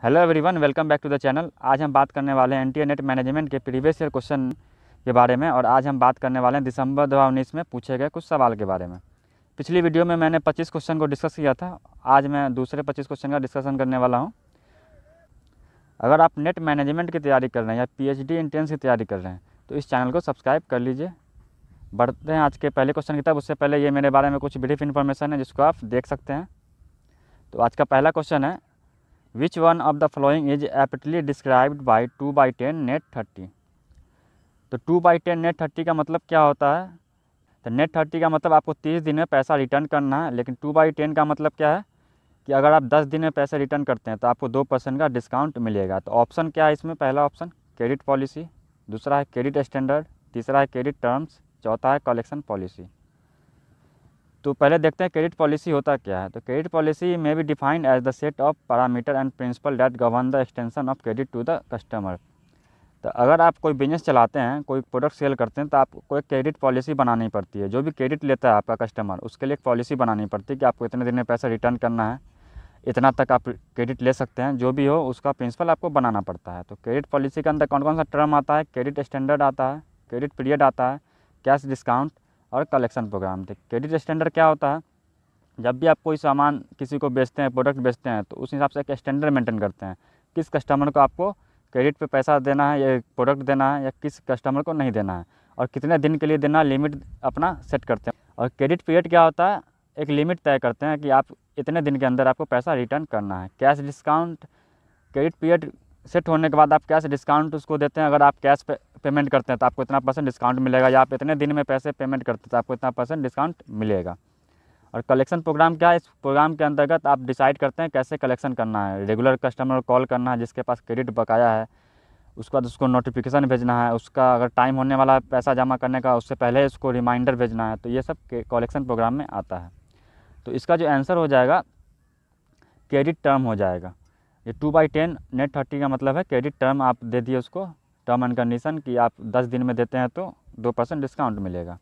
Hello everyone, welcome back to the channel. आज हम बात करने वाले हैं एनटीए नेट मैनेजमेंट के प्रीवियस ईयर क्वेश्चन के बारे में। और आज हम बात करने वाले हैं दिसंबर 2019 में पूछे गए कुछ सवाल के बारे में। पिछली वीडियो में मैंने 25 क्वेश्चन को डिस्कस किया था। आज मैं दूसरे 25 क्वेश्चन का डिस्कशन करने वाला हूँ। अगर आप नेट मैनेजमेंट की तैयारी कर रहे हैं या पीएचडी एंट्रेंस की तैयारी कर रहे हैं तो इस चैनल को सब्सक्राइब कर लीजिए। बढ़ते हैं आज के पहले क्वेश्चन की तरफ। उससे पहले ये मेरे बारे में कुछ ब्रीफ इन्फॉर्मेशन है जिसको आप देख सकते हैं। तो आज का पहला क्वेश्चन है, which one of the following is aptly described by 2/10 net 30। तो 2/10 नेट 30 का मतलब क्या होता है? तो नेट 30 का मतलब आपको 30 दिन में पैसा रिटर्न करना है। लेकिन 2/10 का मतलब क्या है कि अगर आप 10 दिन में पैसे रिटर्न करते हैं तो आपको 2% का डिस्काउंट मिलेगा। तो ऑप्शन क्या है इसमें? पहला ऑप्शन क्रेडिट पॉलिसी, दूसरा है क्रेडिट स्टैंडर्ड, तीसरा है क्रेडिट टर्म्स, चौथा है कलेक्शन पॉलिसी। तो पहले देखते हैं क्रेडिट पॉलिसी होता क्या है। तो credit policy may be defined as the set of parameter and principle that govern the extension of credit to the customer. तो अगर आप कोई बिजनेस चलाते हैं, कोई प्रोडक्ट सेल करते हैं, तो आपको एक क्रेडिट पॉलिसी बनानी पड़ती है। जो भी क्रेडिट लेता है आपका कस्टमर, उसके लिए एक पॉलिसी बनानी पड़ती है कि आपको इतने दिन में पैसा रिटर्न करना है, इतना तक आप क्रेडिट ले सकते हैं। जो भी हो उसका प्रिंसिपल आपको बनाना पड़ता है। तो क्रेडिट पॉलिसी के अंदर कौन कौन सा टर्म आता है? क्रेडिट स्टैंडर्ड आता है, क्रेडिट पीरियड आता है, कैश डिस्काउंट और कलेक्शन प्रोग्राम। तो क्रेडिट स्टैंडर्ड क्या होता है? जब भी आप कोई सामान किसी को बेचते हैं, प्रोडक्ट बेचते हैं, तो उस हिसाब से एक स्टैंडर्ड मेंटेन करते हैं। किस कस्टमर को आपको क्रेडिट पे पैसा देना है, या प्रोडक्ट देना है, या किस कस्टमर को नहीं देना है, और कितने दिन के लिए देना है, लिमिट अपना सेट करते हैं। और क्रेडिट पीरियड क्या होता है? एक लिमिट तय करते हैं कि आप इतने दिन के अंदर आपको पैसा रिटर्न करना है। Cash discount, credit period set होने के बाद आप कैश डिस्काउंट उसको देते हैं। अगर आप कैश पेमेंट करते हैं तो आपको इतना % डिस्काउंट मिलेगा, या आप इतने दिन में पैसे पेमेंट करते हैं तो आपको इतना % डिस्काउंट मिलेगा। और कलेक्शन प्रोग्राम क्या है? इस प्रोग्राम के अंतर्गत आप डिसाइड करते हैं कैसे कलेक्शन करना है। रेगुलर कस्टमर को कॉल करना है जिसके पास क्रेडिट बकाया है, उसके बाद उसको नोटिफिकेशन भेजना है। उसका अगर टाइम होने वाला है पैसा जमा करने का, उससे पहले उसको रिमाइंडर भेजना है। तो ये सब कलेक्शन प्रोग्राम में आता है। तो इसका जो आंसर हो जाएगा क्रेडिट टर्म हो जाएगा। ये 2/10 नेट 30 का मतलब है क्रेडिट टर्म। आप दे दिए उसको टर्म एंड कंडीशन कि आप 10 दिन में देते हैं तो 2% डिस्काउंट मिलेगा।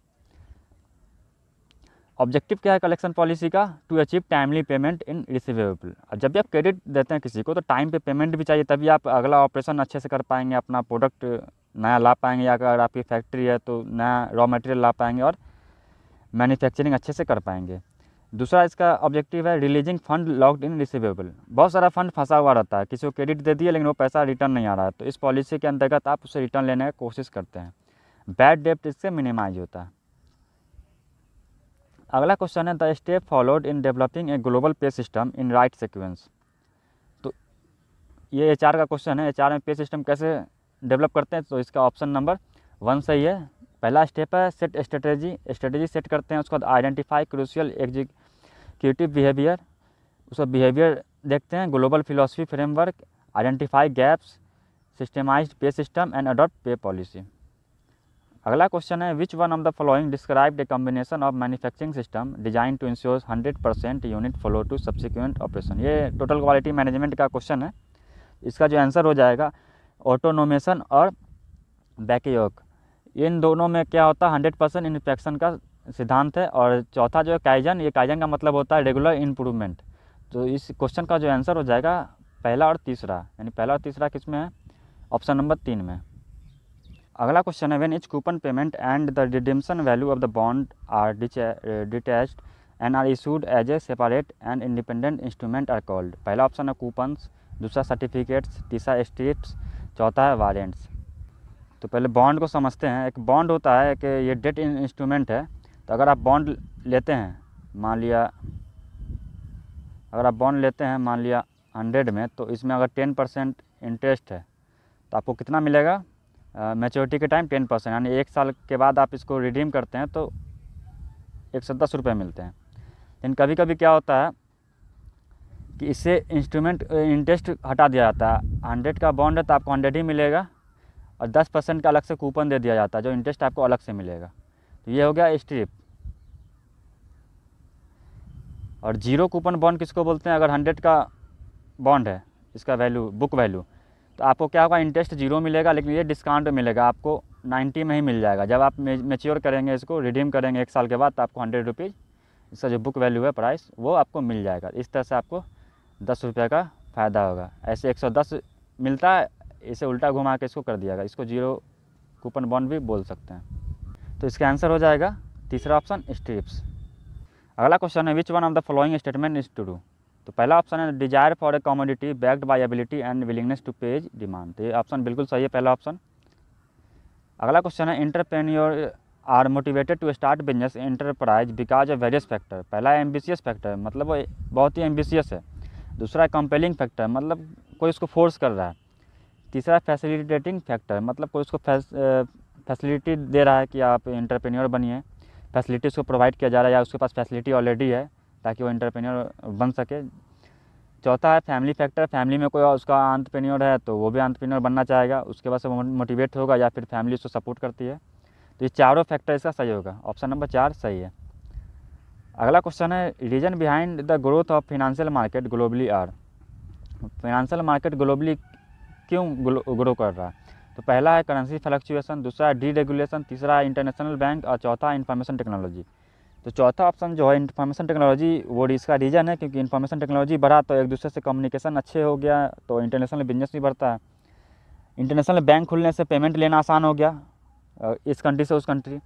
ऑब्जेक्टिव क्या है कलेक्शन पॉलिसी का? To achieve timely payment in receivable. और जब भी आप क्रेडिट देते हैं किसी को तो टाइम पे पेमेंट भी चाहिए, तभी आप अगला ऑपरेशन अच्छे से कर पाएंगे, अपना प्रोडक्ट नया ला पाएंगे, या अगर आपकी फैक्ट्री है तो नया रॉ मटेरियल ला पाएंगे और मैन्युफैक्चरिंग अच्छे से कर पाएंगे। दूसरा इसका ऑब्जेक्टिव है releasing fund locked in receivable. बहुत सारा फंड फंसा हुआ रहता है, किसी को क्रेडिट दे दिए लेकिन वो पैसा रिटर्न नहीं आ रहा है, तो इस पॉलिसी के अंतर्गत आप उसे रिटर्न लेने की कोशिश करते हैं। बैड डेप्ट इससे मिनिमाइज होता है। अगला क्वेश्चन है, the step followed in developing a global पे सिस्टम इन राइट सीक्वेंस। तो ये HR का क्वेश्चन है। HR में पे सिस्टम कैसे डेवलप करते हैं? तो इसका ऑप्शन नंबर 1 सही है। पहला स्टेप है सेट स्ट्रेटेजी सेट करते हैं। उसके बाद आइडेंटिफाई क्रूशियल एग्जीक्यूटिव बिहेवियर, उसका बिहेवियर देखते हैं। Global philosophy framework, identify gaps, systemised pay system and adopt pay policy. अगला क्वेश्चन है, which one of the following describe a combination of manufacturing system design to ensure 100% unit flow to subsequent operation. ये total quality management का question है। इसका जो answer हो जाएगा ऑटोनोमेशन और बैकयोग। इन दोनों में क्या होता है? 100% इन्फेक्शन का सिद्धांत है। और चौथा जो है काइजन, ये काइजन का मतलब होता है रेगुलर इम्प्रूवमेंट। तो इस क्वेश्चन का जो आंसर हो जाएगा पहला और तीसरा, यानी पहला और तीसरा किस में है? ऑप्शन नंबर 3 में। अगला क्वेश्चन है, when each coupon payment and the redemption value of the bond are detached and are issued as a separate and independent instrument are called. पहला ऑप्शन है कूपन्स, दूसरा सर्टिफिकेट्स, तीसरा स्ट्रिप्स, चौथा है warrants. तो पहले बॉन्ड को समझते हैं। एक बॉन्ड होता है कि ये डेट इंस्ट्रूमेंट है। तो अगर आप बॉन्ड लेते हैं, मान लिया अगर आप बॉन्ड लेते हैं मान लिया 100 में, तो इसमें अगर 10% इंटरेस्ट है तो आपको कितना मिलेगा? मैच्योरिटी के टाइम 10%, यानी 1 साल के बाद आप इसको रिडीम करते हैं तो 110 रुपये मिलते हैं। लेकिन कभी कभी क्या होता है कि इससे इंटरेस्ट हटा दिया जाता है। 100 का बॉन्ड है तो आपको 100 ही मिलेगा, और 10% का अलग से कूपन दे दिया जाता है, जो इंटरेस्ट आपको अलग से मिलेगा। तो ये हो गया स्ट्रिप। और जीरो कूपन बॉन्ड किसको बोलते हैं? अगर 100 का बॉन्ड है, इसका वैल्यू बुक वैल्यू, तो आपको क्या होगा? इंटरेस्ट 0 मिलेगा, लेकिन ये डिस्काउंट मिलेगा, आपको 90 में ही मिल जाएगा। जब आप मैच्योर करेंगे, इसको रिडीम करेंगे 1 साल के बाद, तो आपको 100 रुपीज़ इसका जो बुक वैल्यू है प्राइस, वो आपको मिल जाएगा। इस तरह से आपको 10 रुपये का फ़ायदा होगा। ऐसे 110 मिलता है, इसे उल्टा घुमा के इसको कर दिया गया, इसको 0 कूपन बॉन्ड भी बोल सकते हैं। तो इसका आंसर हो जाएगा तीसरा ऑप्शन स्ट्रिप्स। अगला क्वेश्चन है which one of the following statement is true. तो पहला ऑप्शन है desire for a commodity backed by ability and willingness to pays demand. तो ये ऑप्शन बिल्कुल सही है, पहला ऑप्शन। अगला क्वेश्चन है entrepreneur are motivated to start business enterprise because of various factor. पहला है एम्बिशियस फैक्टर, मतलब वो बहुत ही एम्बिशियस है। दूसरा है कंपेलिंग फैक्टर, मतलब कोई उसको फोर्स कर रहा है। तीसरा है फैसिलिटेटिंग फैक्टर, मतलब कोई उसको फैसिलिटी दे रहा है कि आप एंटरप्रेन्योर बनिए, फैसिलिटी उसको प्रोवाइड किया जा रहा है या उसके पास फैसिलिटी ऑलरेडी है ताकि वो एंटरप्रेन्योर बन सके। चौथा है फैमिली फैक्टर, फैमिली में कोई उसका एंटरप्रेन्योर है तो वो भी एंटरप्रेन्योर बनना चाहेगा, उसके बाद से मोटिवेट होगा या फिर फैमिली उसको सपोर्ट करती है। तो ये चारों फैक्टर इसका सही होगा, ऑप्शन नंबर 4 सही है। अगला क्वेश्चन है reason behind the growth of financial market globally are. Financial market globally क्यों ग्रो कर रहा है। तो पहला है करेंसी फ्लक्चुएशन, दूसरा है डीरेगुलेशन, तीसरा है इंटरनेशनल बैंक और चौथा इंफॉर्मेशन टेक्नोलॉजी। तो चौथा ऑप्शन जो है इंफॉर्मेशन टेक्नोलॉजी, वो इसका रीज़न है क्योंकि इंफॉर्मेशन टेक्नोलॉजी बढ़ा तो एक दूसरे से कम्युनिकेशन अच्छे हो गया, तो इंटरनेशनल बिजनेस भी बढ़ता है। इंटरनेशनल बैंक खुलने से पेमेंट लेना आसान हो गया इस कंट्री से उस कंट्री।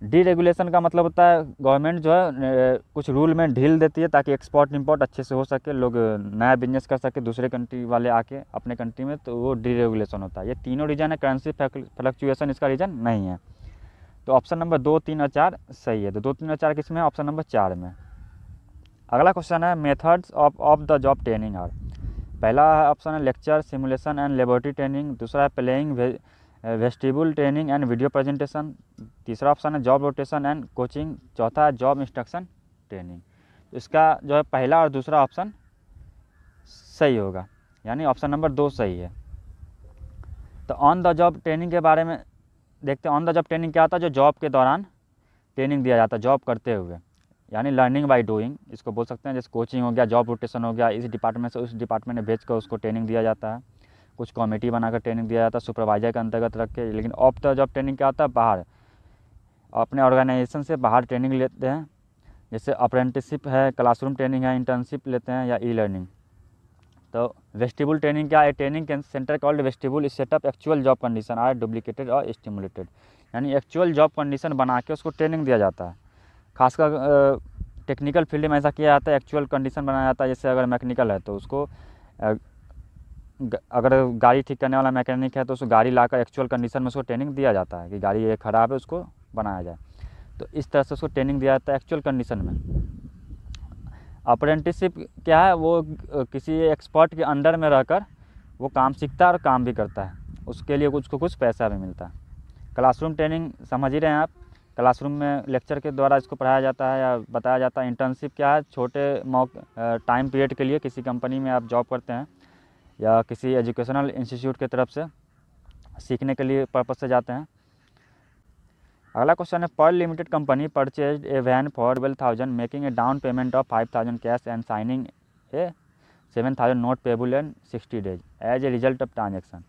डीरेगुलेशन का मतलब होता है गवर्नमेंट जो है कुछ रूल में ढील देती है ताकि एक्सपोर्ट इंपोर्ट अच्छे से हो सके, लोग नया बिजनेस कर सके दूसरे कंट्री वाले आके अपने कंट्री में, तो वो डीरेगुलेशन होता है। ये तीनों रीजन है, करेंसी फ्लक्चुएशन इसका रीजन नहीं है। तो ऑप्शन नंबर 2, 3 और 4 सही है। तो 2, 3 और 4 किस में है, ऑप्शन नंबर 4 में। अगला क्वेश्चन है methods of the job training are. पहला ऑप्शन है lecture, simulation and laboratory training, दूसरा है playing, vestibule training and video presentation, तीसरा ऑप्शन है जॉब रोटेशन एंड कोचिंग, चौथा है जॉब इंस्ट्रक्शन ट्रेनिंग। तो इसका जो है पहला और दूसरा ऑप्शन सही होगा, यानी ऑप्शन नंबर 2 सही है। तो ऑन द जॉब ट्रेनिंग के बारे में देखते हैं। ऑन द जॉब ट्रेनिंग क्या होता है, जो जॉब के दौरान ट्रेनिंग दिया जाता है जॉब करते हुए, यानी लर्निंग बाय डूइंग इसको बोल सकते हैं। जैसे कोचिंग हो गया, जॉब रोटेशन हो गया, इस डिपार्टमेंट से उस डिपार्टमेंट में भेज कर उसको ट्रेनिंग दिया जाता है, कुछ कमेटी बनाकर ट्रेनिंग दिया जाता है सुपरवाइजर के अंतर्गत रख के। लेकिन ऑफ द जॉब ट्रेनिंग क्या होता है, बाहर अपने ऑर्गेनाइजेशन से बाहर ट्रेनिंग लेते हैं, जैसे अप्रेंटिसशिप है, क्लासरूम ट्रेनिंग है, इंटर्नशिप लेते हैं या ई लर्निंग। तो वेस्टिबुल ट्रेनिंग क्या है, training centre called vestibule is set up actual job condition are duplicated और स्टिमुलेटेड, यानी एक्चुअल जॉब कंडीशन बना के उसको ट्रेनिंग दिया जाता है। खासकर टेक्निकल फील्ड में ऐसा किया जाता है, एक्चुअल कंडीशन बनाया जाता है। जैसे अगर मैकेनिकल है तो उसको अगर गाड़ी ठीक करने वाला मैकेनिक है तो उसको गाड़ी लाकर एक्चुअल कंडीशन में उसको ट्रेनिंग दिया जाता है कि गाड़ी ये ख़राब है उसको बनाया जाए। तो इस तरह से उसको ट्रेनिंग दिया जाता है एक्चुअल कंडीशन में। अप्रेंटिसशिप क्या है, वो किसी एक्सपर्ट के अंडर में रहकर वो काम सीखता है और काम भी करता है, उसके लिए उसको कुछ पैसा भी मिलता है। क्लासरूम ट्रेनिंग समझ ही रहे हैं आप, क्लासरूम में लेक्चर के द्वारा इसको पढ़ाया जाता है या बताया जाता है। इंटर्नशिप क्या है, छोटे टाइम पीरियड के लिए किसी कंपनी में आप जॉब करते हैं या किसी एजुकेशनल इंस्टीट्यूट की तरफ से सीखने के लिए पर्पज़ से जाते हैं। अगला क्वेश्चन है Pearl Limited company purchase a van for 12,000 making a down payment of 5,000 cash and signing a 7,000 note payable in 60 days as a result of transaction.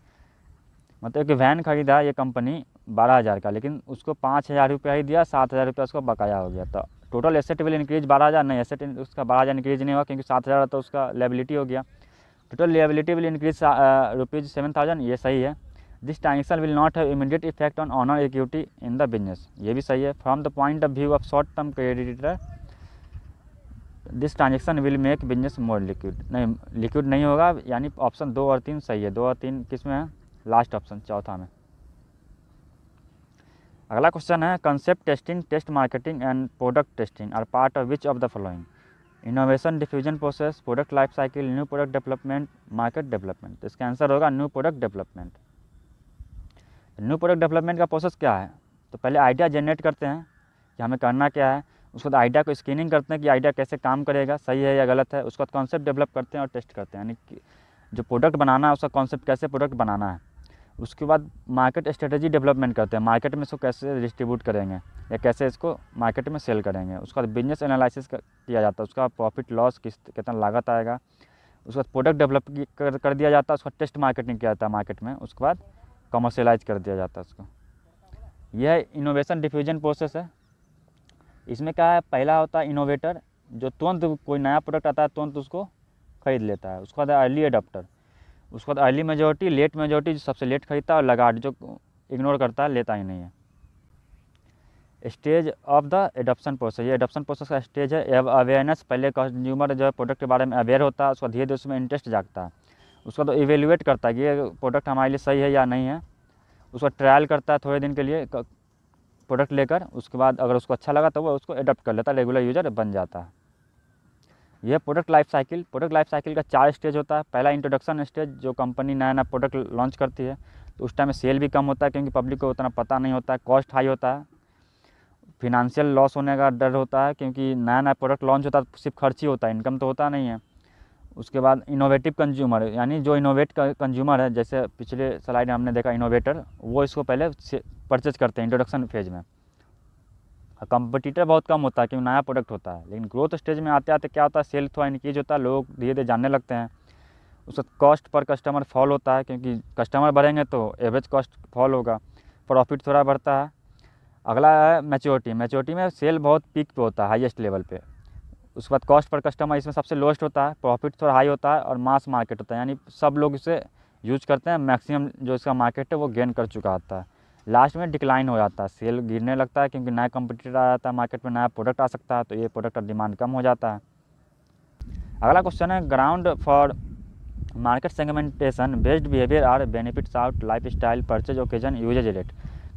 मतलब कि वैन खरीदा ये कंपनी 12,000 का, लेकिन उसको 5,000 रुपया ही दिया, 7,000 रुपया उसको बकाया हो गया। तो टोटल एसेट विल इंक्रीज 12,000, नहीं एसेट उसका 12,000 इंक्रीज नहीं हुआ क्योंकि 7,000 तो उसका लायबिलिटी हो गया। टोटल लायबिलिटी विल इंक्रीज ₹7,000, ये सही है। This transaction will not have immediate effect on honour equity in the business, ये भी सही है। From the point of view of short term creditor this transaction will make business more liquid, नहीं liquid नहीं होगा, यानी ऑप्शन 2 और 3 सही है। 2 और 3 किस में है, लास्ट ऑप्शन चौथा में। अगला क्वेश्चन है concept testing, test marketing and product testing are part of which of the following, innovation, diffusion process, product life cycle, new product development, market development. तो इसका आंसर होगा new product development. New product development का process क्या है, तो पहले idea generate करते हैं कि हमें करना क्या है, उसके बाद आइडिया को स्क्रीनिंग करते हैं कि आइडिया कैसे काम करेगा, सही है या गलत है। उसके बाद कॉन्सेप्ट डेवलप करते हैं और टेस्ट करते हैं, यानी कि जो प्रोडक्ट बनाना है उसका कॉन्सेप्ट कैसे प्रोडक्ट बनाना है। उसके बाद मार्केट स्ट्रेटेजी डेवलपमेंट करते हैं, मार्केट में इसको कैसे डिस्ट्रीब्यूट करेंगे या कैसे इसको मार्केट में सेल करेंगे। उसके बाद बिजनेस एनालिसिस किया जाता है, उसका प्रॉफिट लॉस कितना लागत आएगा। उसके बाद प्रोडक्ट डेवलप कर दिया जाता है, उसका टेस्ट मार्केटिंग किया जाता है मार्केट में, उसके बाद कमर्शियलाइज कर दिया जाता है उसको। यह इनोवेशन डिफ्यूजन प्रोसेस है। इसमें क्या है, पहला होता है इनोवेटर, जो तुरंत कोई नया प्रोडक्ट आता है तुरंत उसको खरीद लेता है। उसके बाद अर्ली एडॉप्टर, उसके बाद अर्ली मेजोरिटी, लेट मेजोरिटी जो सबसे लेट खरीदता है, और लगार्ड जो इग्नोर करता है, लेता ही नहीं है। Stage of the adoption process, ये एडॉप्शन प्रोसेस का स्टेज है। अवेयरनेस, पहले कंज्यूमर जो है प्रोडक्ट के बारे में अवेयर होता है, उसका धीरे धीरे उसमें इंटरेस्ट जागता है। उसका तो इवेल्युएट करता है कि ये प्रोडक्ट हमारे लिए सही है या नहीं है। उसका ट्रायल करता है थोड़े दिन के लिए प्रोडक्ट लेकर, उसके बाद अगर उसको अच्छा लगा तो वो उसको एडॉप्ट कर लेता है, रेगुलर यूजर बन जाता है। यह product life cycle, product life cycle का 4 स्टेज होता है। पहला इंट्रोडक्शन स्टेज, जो कंपनी नया नया प्रोडक्ट लॉन्च करती है तो उस टाइम में सेल भी कम होता है क्योंकि पब्लिक को उतना पता नहीं होता है, कॉस्ट हाई होता है, फिनेंशियल लॉस होने का डर होता है क्योंकि नया नया प्रोडक्ट लॉन्च होता है तो सिर्फ खर्च ही होता है, इनकम तो होता नहीं है। उसके बाद इनोवेटिव कंज्यूमर, यानी जो इनोवेट कंज्यूमर है, जैसे पिछले स्लाइड में हमने देखा इनोवेटर, वो इसको पहले परचेज करते हैं इंट्रोडक्शन फेज में। कंपटीटर बहुत कम होता है क्योंकि नया प्रोडक्ट होता है। लेकिन ग्रोथ स्टेज में आते आते क्या होता है, सेल थोड़ा इंक्रीज होता है, लोग धीरे धीरे जानने लगते हैं। उसका कॉस्ट पर कस्टमर फॉल होता है क्योंकि कस्टमर बढ़ेंगे तो एवरेज कॉस्ट फॉल होगा, प्रॉफिट थोड़ा बढ़ता है। अगला है मैच्योरिटी, मैच्योरिटी में सेल बहुत पीक पे होता है, हाईएस्ट लेवल पे। उसके बाद कॉस्ट पर कस्टमर इसमें सबसे लोएस्ट होता है, प्रॉफिट थोड़ा हाई होता है, और मास मार्केट होता है, यानी सब लोग इसे यूज करते हैं, मैक्सिमम जो इसका मार्केट है वो गेन कर चुका होता है। लास्ट में डिक्लाइन हो जाता है, सेल गिरने लगता है क्योंकि नया कंपटीटर आ जाता है मार्केट में, नया प्रोडक्ट आ सकता है, तो ये प्रोडक्ट का डिमांड कम हो जाता है। अगला क्वेश्चन है ground for market segmentation, based behaviour are benefits out life style purchase occasion usage rate.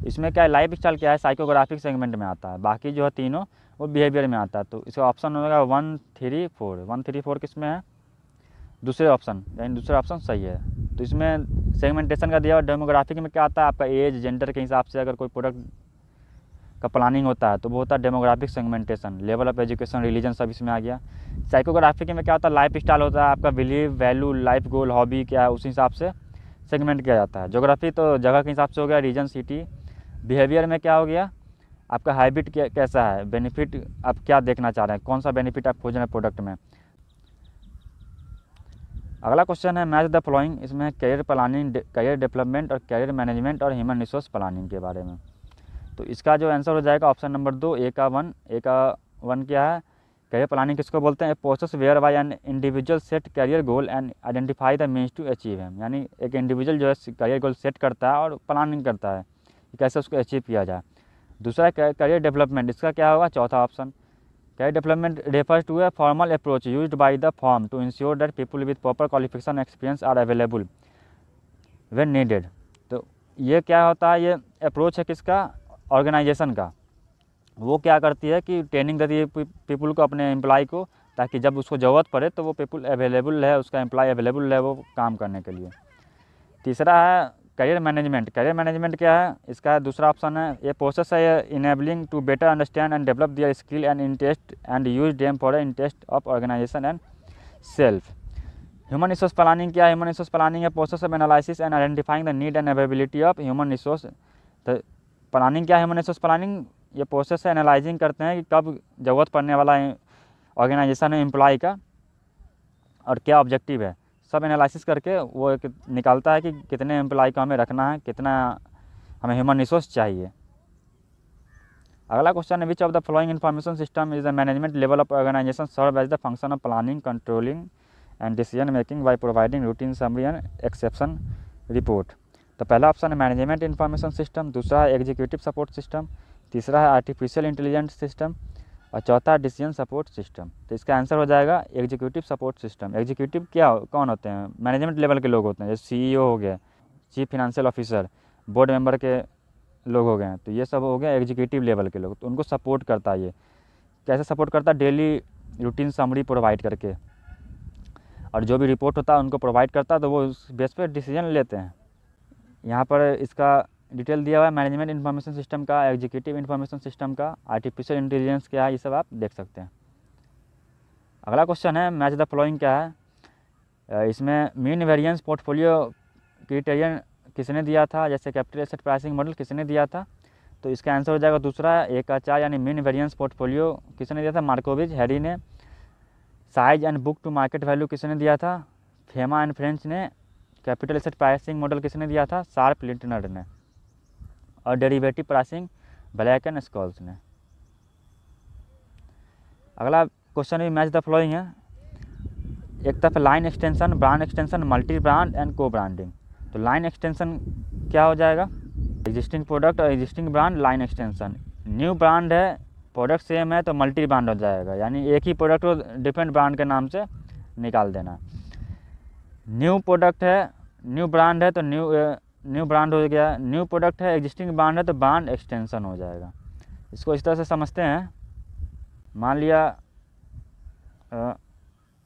इसमें क्या है, लाइफ स्टाइल क्या है, साइकोग्राफिक सेगमेंट में आता है, बाकी जो है तीनों वो बिहेवियर में आता है। तो इसका ऑप्शन होगा 134, 134 किस में है, दूसरे ऑप्शन, यानी दूसरा ऑप्शन सही है। तो इसमें सेगमेंटेशन का दिया हुआ, डेमोग्राफिक में क्या आता है, आपका एज जेंडर के हिसाब से अगर कोई प्रोडक्ट का प्लानिंग होता है तो वो होता है demographic segmentation, level of education, religion सब इसमें आ गया। साइकोग्राफिक में क्या होता है, लाइफ स्टाइल होता है, आपका believe, value, life goal, hobby क्या है, उस हिसाब से सेगमेंट किया जाता है। ज्योग्राफी तो जगह के हिसाब से हो गया, रीजन, सिटी। बिहेवियर में क्या हो गया, आपका हैबिट कैसा है, बेनिफिट आप क्या देखना चाह रहे हैं, कौन सा बेनिफिट आप खोज रहे हैं प्रोडक्ट में। अगला क्वेश्चन है मैच द फॉलोइंग, इसमें है करियर प्लानिंग, करियर डेवलपमेंट और करियर मैनेजमेंट और ह्यूमन रिसोर्स प्लानिंग के बारे में। तो इसका जो आंसर हो जाएगा ऑप्शन नंबर 2, ए का वन क्या है, करियर प्लानिंग किसको बोलते हैं, process where by an individual set career goal and identify the means to achieve him, यानी एक इंडिविजुअल जो है करियर गोल सेट करता है और प्लानिंग करता है कि कैसे उसको अचीव किया जाए। दूसरा करियर डेवलपमेंट, इसका क्या होगा, चौथा option. Career development refers to a formal approach used by the firm to ensure that people with proper qualification experience are available when needed. तो ये क्या होता है, ये अप्रोच है किसका, ऑर्गेनाइजेशन का। वो क्या करती है कि ट्रेनिंग देती है पीपल को, अपने एम्प्लॉय को, ताकि जब उसको ज़रूरत पड़े तो वो पीपल अवेलेबल है, उसका एम्प्लॉय अवेलेबल है वो काम करने के लिए। तीसरा है करियर मैनेजमेंट, करियर मैनेजमेंट क्या है, इसका दूसरा ऑप्शन है, ये प्रोसेस है enabling to better understand and develop their skill and interest and use them for interest of organisation and self. Human resource planning क्या है, ह्यूमन रिसोर्स प्लानिंग है process of analysis and identifying the need and availability of human resource. तो planning क्या है, human resource planning ये process है, analysing करते हैं कि कब ज़रूरत पड़ने वाला है ऑर्गेनाइजेशन है एम्प्लॉय का और क्या ऑब्जेक्टिव है, सब एनालिसिस करके वो एक निकालता है कि कितने एम्प्लॉय को हमें रखना है, कितना हमें ह्यूमन रिसोर्स चाहिए। अगला क्वेश्चन है which of the following information system is the management level of organisation serve as the function of planning, controlling and decision making by providing routine summary and exception report. तो पहला option है management information system, दूसरा है executive support system, तीसरा है artificial intelligence system और चौथा decision support system. तो इसका आंसर हो जाएगा एग्जीक्यूटिव सपोर्ट सिस्टम। एग्जीक्यूटिव कौन होते हैं, मैनेजमेंट लेवल के लोग होते हैं, जैसे CEO हो गए, chief financial officer, board member के लोग हो गए, तो ये सब हो गया एग्जीक्यूटिव लेवल के लोग। तो उनको सपोर्ट करता है, ये कैसे सपोर्ट करता है, डेली रूटीन समरी प्रोवाइड करके, और जो भी रिपोर्ट होता है उनको प्रोवाइड करता है, तो वो उस बेस पर डिसीजन लेते हैं। यहाँ पर इसका डिटेल दिया हुआ है मैनेजमेंट इन्फॉर्मेशन सिस्टम का, एग्जीक्यूटिव इन्फॉर्मेशन सिस्टम का, आर्टिफिशियल इंटेलिजेंस क्या है, ये सब आप देख सकते हैं। अगला क्वेश्चन है मैच द फॉलोइंग क्या है, इसमें मीन वेरिएंस पोर्टफोलियो क्राइटेरियन किसने दिया था, जैसे कैपिटल एसेट प्राइसिंग मॉडल किसने दिया था। तो इसका आंसर हो जाएगा दूसरा, 1 का 4, यानी मीन वेरिएंस पोर्टफोलियो किसने दिया था, मार्कोविच हैरी ने। Size and book to market value किसने दिया था, फेमा एंड फ्रेंच ने। कैपिटल एसेट प्राइसिंग मॉडल किसने दिया था, शार्प लिटनर ने। और derivative pricing Black and Scholes ने। अगला क्वेश्चन भी मैच द फॉलोइंग है, एक तरफ line extension, brand extension, multi brand and को ब्रांडिंग। तो लाइन एक्सटेंशन क्या हो जाएगा, एग्जिस्टिंग प्रोडक्ट और existing brand line extension. New brand है, प्रोडक्ट सेम है तो मल्टी ब्रांड हो जाएगा, यानी एक ही प्रोडक्ट को डिफरेंट ब्रांड के नाम से निकाल देना। न्यू प्रोडक्ट है, न्यू ब्रांड है तो न्यू ब्रांड हो गया। न्यू प्रोडक्ट है, एग्जिस्टिंग ब्रांड है तो ब्रांड एक्सटेंशन हो जाएगा। इसको इस तरह से समझते हैं, मान लिया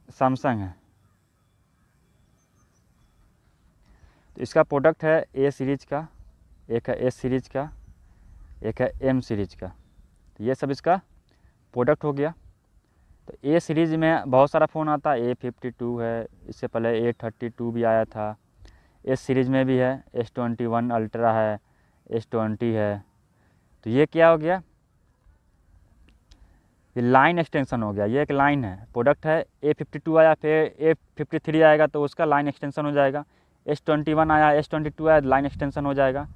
सैमसंग है, तो इसका प्रोडक्ट है ए सीरीज का, एक है एस सीरीज का, एक है एम सीरीज का। तो ये सब इसका प्रोडक्ट हो गया। तो ए सीरीज में बहुत सारा फ़ोन आता है, A52 है, इससे पहले A32 भी आया था। एस सीरीज में भी है, S21 अल्ट्रा है, S20 है। तो ये क्या हो गया, ये लाइन एक्सटेंशन हो गया। ये एक लाइन है, प्रोडक्ट है, A52 आया, फिर A53 आएगा तो उसका लाइन एक्सटेंशन हो जाएगा। S21 आया, S22 आया, लाइन एक्सटेंशन हो जाएगा।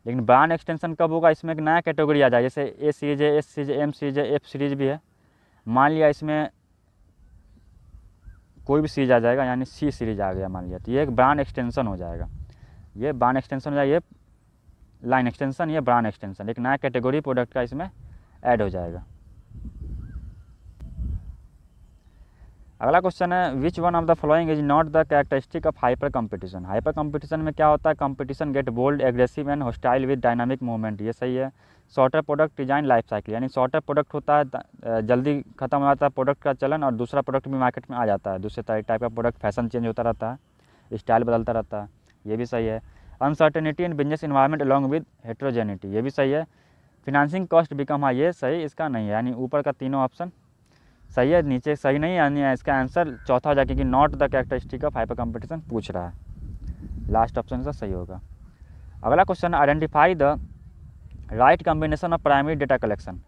लेकिन ब्रांड एक्सटेंशन कब होगा, इसमें एक नया कैटेगरी आ जाए, जैसे ए सीरीज है, एस सीरीज, एम सीरीज है, एफ सीरीज भी है। मान लिया इसमें कोई भी सीरीज आ जाएगा, यानी सी सीरीज आ गया मान लिया, तो ये एक ब्रांड एक्सटेंशन हो जाएगा। ये ब्रांड एक्सटेंशन हो जाएगा, ये लाइन एक्सटेंशन, ये ब्रांड एक्सटेंशन, एक नया कैटेगरी प्रोडक्ट का इसमें ऐड हो जाएगा। अगला क्वेश्चन है, which one of the following is not the characteristic of hyper competition. Hyper competition में क्या होता है, competition get bold, aggressive and hostile with dynamic movement, ये सही है। Shorter product design life cycle, यानी शॉर्टर प्रोडक्ट होता है, जल्दी खत्म हो जाता है प्रोडक्ट का चलन, और दूसरा प्रोडक्ट भी मार्केट में आ जाता है, दूसरे टाइप का प्रोडक्ट, फैशन चेंज होता रहता है, स्टाइल बदलता रहता है, ये भी सही है। Uncertainty in business environment along with heterogeneity, ये भी सही है। फिनांसिंग कॉस्ट बिकम हाई, ये सही, इसका नहीं है, यानी ऊपर का तीनों ऑप्शन सही है, नीचे सही नहीं है, यानी इसका आंसर चौथा हो जाए, क्योंकि not the characteristic of hyper competition पूछ रहा है। लास्ट ऑप्शन का सही होगा। अगला question, identify the right combination of primary data collection.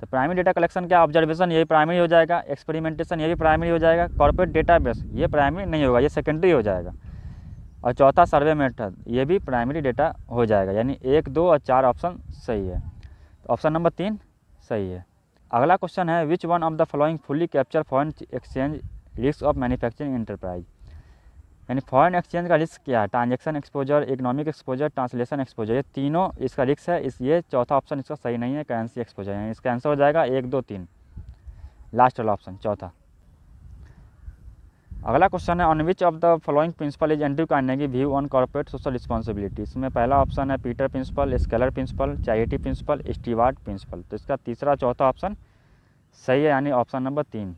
तो प्राइमरी डेटा कलेक्शन क्या, ऑब्जर्वेशन ये भी प्राइमरी हो जाएगा, एक्सपेरिमेंटेशन ये भी प्राइमरी हो जाएगा, कॉर्पोरेट डेटाबेस ये प्राइमरी नहीं होगा, ये सेकेंडरी हो जाएगा, और चौथा सर्वे मेथड ये भी प्राइमरी डेटा हो जाएगा, यानी 1, 2 और 4 ऑप्शन सही है। ऑप्शन नंबर 3 सही है। अगला क्वेश्चन है, which one of the following fully capture foreign exchange risk of manufacturing enterprise, यानी फॉरेन एक्सचेंज का रिस्क क्या है, transaction exposure, economic exposure, translation exposure, ये तीनों इसका रिस्क है। ये चौथा ऑप्शन इसका सही नहीं है, करेंसी एक्सपोजर, यानी इसका आंसर हो जाएगा 1, 2, 3, लास्ट वाला ऑप्शन चौथा। अगला क्वेश्चन है, on which of the following principle is Andrew Carnegie view on corporate social responsibility. इसमें पहला ऑप्शन है Peter principle, scalar principle, charity principle, steward principle. तो इसका तीसरा चौथा ऑप्शन सही है, यानी ऑप्शन नंबर 3।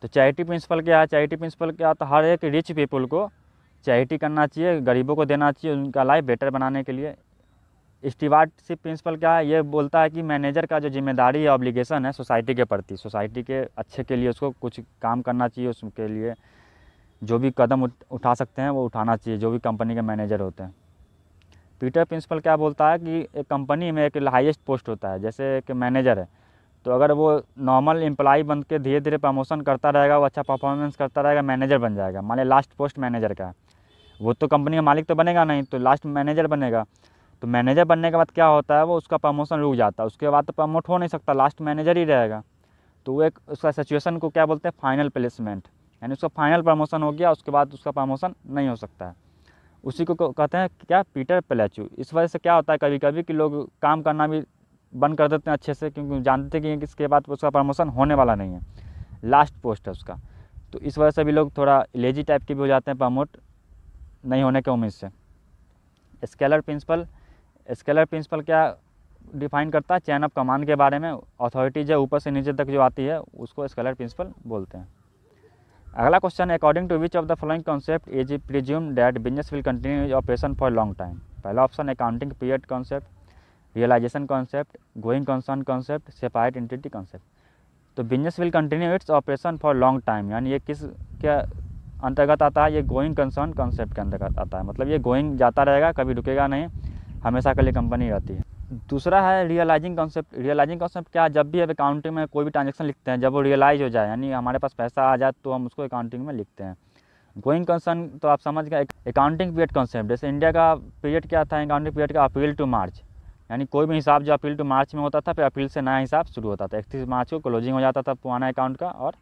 तो चैरिटी प्रिंसिपल क्या है, चैरिटी प्रिंसिपल क्या होता है, हर एक रिच पीपल को चैरिटी करना चाहिए, गरीबों को देना चाहिए, उनका लाइफ बेटर बनाने के लिए। स्टीवार्डशिप प्रिंसिपल क्या है, ये बोलता है कि मैनेजर का जो जिम्मेदारी है, ऑब्लिगेशन है सोसाइटी के प्रति, सोसाइटी के अच्छे के लिए उसको कुछ काम करना चाहिए, उसके लिए जो भी कदम उठा सकते हैं वो उठाना चाहिए, जो भी कंपनी के मैनेजर होते हैं। पीटर प्रिंसिपल क्या बोलता है कि एक कंपनी में एक हाईएस्ट पोस्ट होता है, जैसे एक मैनेजर है, तो अगर वो नॉर्मल एम्प्लॉई बन के धीरे धीरे प्रमोशन करता रहेगा, वो अच्छा परफॉर्मेंस करता रहेगा, मैनेजर बन जाएगा। मान लिया लास्ट पोस्ट मैनेजर का, वो तो कंपनी का मालिक तो बनेगा नहीं, तो लास्ट मैनेजर बनेगा। तो मैनेजर बनने के बाद क्या होता है, वो उसका प्रमोशन रुक जाता है, उसके बाद तो प्रमोट हो नहीं सकता, लास्ट मैनेजर ही रहेगा। तो वो एक उसका सिचुएशन को क्या बोलते हैं, फाइनल प्लेसमेंट, यानी उसका फाइनल प्रमोशन हो गया, उसके बाद उसका प्रमोशन नहीं हो सकता है, उसी को कहते हैं क्या, पीटर प्लेचू। इस वजह से क्या होता है कभी कभी कि लोग काम करना भी बंद कर देते हैं अच्छे से, क्योंकि जानते हैं कि इसके बाद उसका प्रमोशन होने वाला नहीं है, लास्ट पोस्ट है उसका। तो इस वजह से भी लोग थोड़ा लेजी टाइप के भी हो जाते हैं प्रमोट नहीं होने के उम्मीद से। स्केलर प्रिंसिपल क्या डिफाइन करता है, चैन ऑफ कमांड के बारे में, अथॉरिटी जो ऊपर से नीचे तक जो आती है उसको स्केलर प्रिंसिपल बोलते हैं। अगला क्वेश्चन है, according to which of the following concept is presume that business will continue is operation for long time. पहला option accounting period concept, realization concept, going concern concept, separate entity concept. तो business will continue its operation for long time, यानी ये किस के अंतर्गत आता है, ये गोइंग कंसर्न कॉन्सेप्ट के अंतर्गत आता है, मतलब ये गोइंग जाता रहेगा, कभी रुकेगा नहीं, हमेशा के लिए कंपनी रहती है। दूसरा है रियलाइजिंग कॉन्सेप्ट। रियलाइजिंग कॉन्सेप्ट क्या है, जब भी अब अकाउंटिंग में कोई भी ट्रांजेक्शन लिखते हैं, जब वो रियलाइज हो जाए, यानी हमारे पास पैसा आ जाए, तो हम उसको अकाउंटिंग में लिखते हैं। गोइंग कंसर्न तो आप समझ गए, अकाउंटिंग पीरियड कॉन्सेप्ट, जैसे इंडिया का पीरियड क्या था अकाउंटिंग पीरियड का, अप्रैल टू मार्च, यानी कोई भी हिसाब जो अप्रैल टू मार्च में होता था, फिर अप्रैल से नया हिसाब शुरू होता था, 31 मार्च को क्लोजिंग हो जाता था पुराना अकाउंट का, और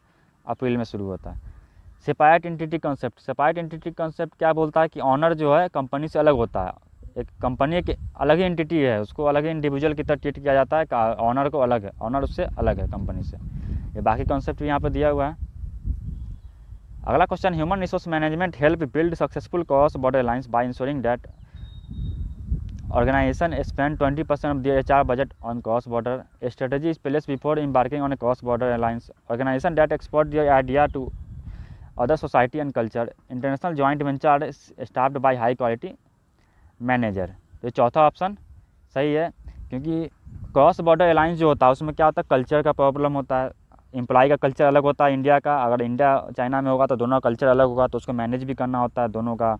अप्रैल में शुरू होता है। Separate entity concept, separate entity concept क्या बोलता है कि ऑनर जो है कंपनी से अलग होता है, एक कंपनी एक अलग ही एंटिटी है, उसको अलग ही इंडिविजुअल की तरह ट्रीट किया जाता है, ऑनर को अलग है, ऑनर उससे अलग है कंपनी से। ये बाकी कॉन्सेप्ट भी यहाँ पर दिया हुआ है। अगला question, human resource management help build successful cross border lines by ensuring that organization spend 20% of their HR budget on cross-border. A strategy is placed before embarking on a cross-border alliance. Organization that export their idea to other society and culture. International joint venture are staffed by high quality manager. तो चौथा option सही है, क्योंकि cross border alliance जो होता है उसमें क्या होता है, कल्चर का प्रॉब्लम होता है, एम्प्लॉय का कल्चर अलग होता है इंडिया का, अगर इंडिया चाइना में होगा तो दोनों का कल्चर अलग होगा, तो उसको मैनेज भी करना होता है, दोनों का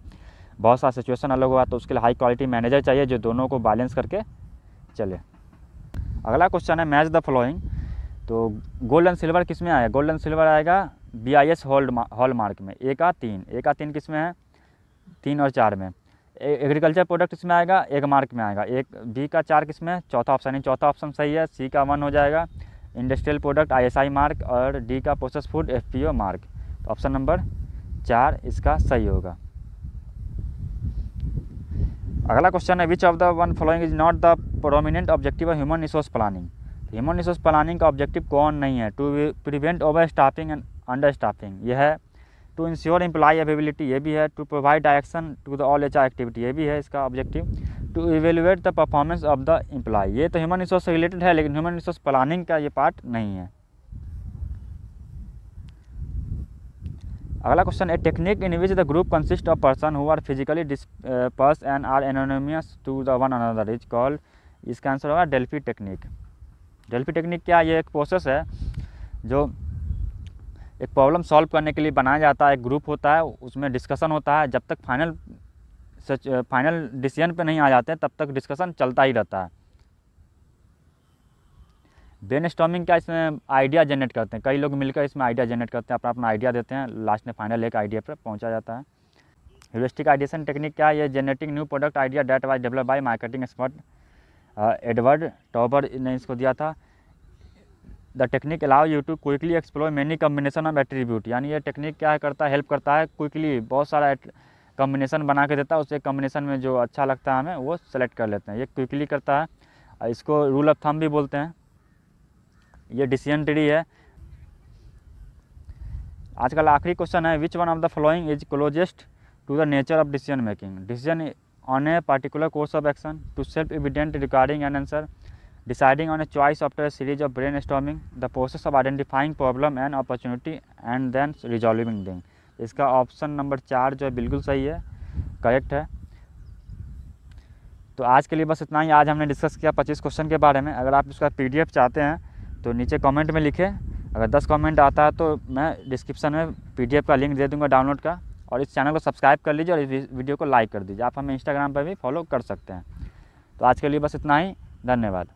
बहुत सारा सिचुएशन अलग हुआ, तो उसके लिए हाई क्वालिटी मैनेजर चाहिए जो दोनों को बैलेंस करके चले। अगला क्वेश्चन है, मैच द फॉलोइंग। तो गोल्ड एंड सिल्वर किस में आएगा, गोल्ड एंड सिल्वर आएगा BIS हॉलमार्क में, ए का 3 किस में है, 3 और 4 में। एग्रीकल्चर प्रोडक्ट इसमें आएगा, एक मार्क में आएगा, एक B का 4 किस में, चौथा ऑप्शन ही, चौथा ऑप्शन सही है, C का 1 हो जाएगा, इंडस्ट्रियल प्रोडक्ट ISI मार्क, और D का प्रोसेस फूड FPO मार्क। तो ऑप्शन नंबर 4 इसका सही होगा। अगला क्वेश्चन है, which of the one following is not the prominent objective of human resource planning. Human resource planning का ऑब्जेक्टिव कौन नहीं है, to prevent over staffing and under staffing, ये है, टू इंश्योर एम्प्लॉय अवेलेबिलिटी, ये भी है, to provide direction to the all HR activity, ये भी है इसका objective, to evaluate the performance of the employee, ये तो ह्यूमन रिसोर्स से रिलेटेड है, लेकिन ह्यूमन रिसोर्स प्लानिंग का ये पार्ट नहीं है। अगला question, a technique in which the group consist of person who are physically disperse and are anonymous to the one another is called, इसका आंसर होगा डेल्फी टेक्निक। डेल्फी टेक्निक क्या, ये एक प्रोसेस है जो एक प्रॉब्लम सॉल्व करने के लिए बनाया जाता है, एक ग्रुप होता है, उसमें डिस्कशन होता है, जब तक फाइनल डिसीजन पे नहीं आ जाते तब तक डिस्कशन चलता ही रहता है। ब्रेनस्टॉर्मिंग क्या, इसमें आइडिया जनरेट करते हैं, कई लोग मिलकर इसमें आइडिया जनरेट करते हैं, अपना अपना आइडिया देते हैं, लास्ट में फाइनल एक आइडिया पर पहुंचा जाता है। ह्यूरिस्टिक आइडिएशन टेक्निक क्या है, ये generating new product idea that was develop by marketing expert Edward Tauber ने इसको दिया था। The technique allow you to quickly explore many combination of attribute, यानी ये टेक्निक क्या करता है, हेल्प करता है क्विकली, बहुत सारा कम्बिनेशन बना के देता है, उस एक कम्बिनेशन में जो अच्छा लगता है हमें वो सेलेक्ट कर लेते हैं, ये क्विकली करता है। इसको रूल ऑफ थंब भी बोलते हैं। ये डिसीजन ट्री है। आजकल आखिरी क्वेश्चन है, which one of the following is closest to the nature of decision making, decision on a particular course of action, to self evident regarding an answer, deciding on a choice after a series of brainstorming, the process of identifying problem and opportunity and then resolving them। इसका option number 4 जो है बिल्कुल सही है, correct है। तो आज के लिए बस इतना ही। आज हमने डिस्कस किया 25 क्वेश्चन के बारे में। अगर आप इसका PDF चाहते हैं तो नीचे कमेंट में लिखें, अगर 10 कमेंट आता है तो मैं डिस्क्रिप्शन में PDF का लिंक दे दूँगा डाउनलोड का। और इस चैनल को सब्सक्राइब कर लीजिए और इस वीडियो को लाइक कर दीजिए। आप हमें इंस्टाग्राम पर भी फॉलो कर सकते हैं। तो आज के लिए बस इतना ही, धन्यवाद।